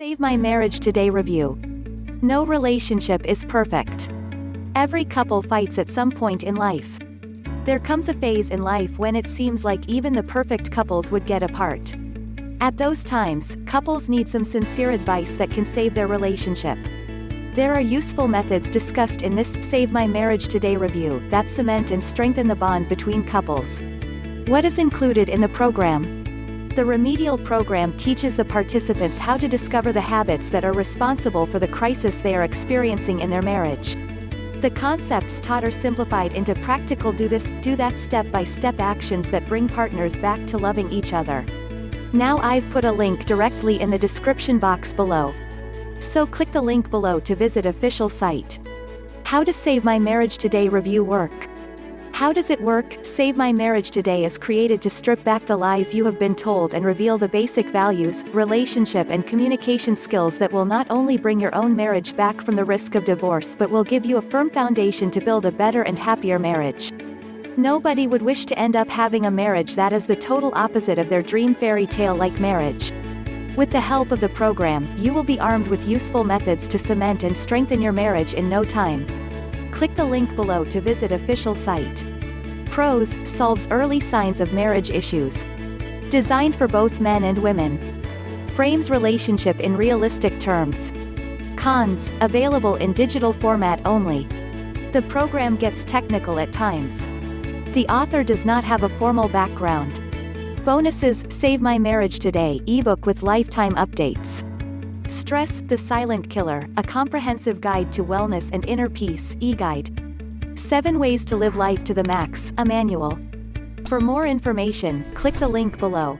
Save My Marriage Today review. No relationship is perfect. Every couple fights at some point in life. There comes a phase in life when it seems like even the perfect couples would get apart. At those times, couples need some sincere advice that can save their relationship. There are useful methods discussed in this Save My Marriage Today review that cement and strengthen the bond between couples. What is included in the program? The remedial program teaches the participants how to discover the habits that are responsible for the crisis they are experiencing in their marriage. The concepts taught are simplified into practical do this, do that step-by-step actions that bring partners back to loving each other. Now I've put a link directly in the description box below. So click the link below to visit official site. How to Save My Marriage Today review work. How does it work? Save My Marriage Today is created to strip back the lies you have been told and reveal the basic values, relationship and communication skills that will not only bring your own marriage back from the risk of divorce but will give you a firm foundation to build a better and happier marriage. Nobody would wish to end up having a marriage that is the total opposite of their dream fairy tale-like marriage. With the help of the program, you will be armed with useful methods to cement and strengthen your marriage in no time. Click the link below to visit official site. Pros: solves early signs of marriage issues. Designed for both men and women. Frames relationship in realistic terms. Cons: available in digital format only. The program gets technical at times. The author does not have a formal background. Bonuses: Save My Marriage Today ebook with lifetime updates. Stress: The Silent Killer, a comprehensive guide to wellness and inner peace e-guide. 7 Ways to Live Life to the Max, a manual. For more information, click the link below.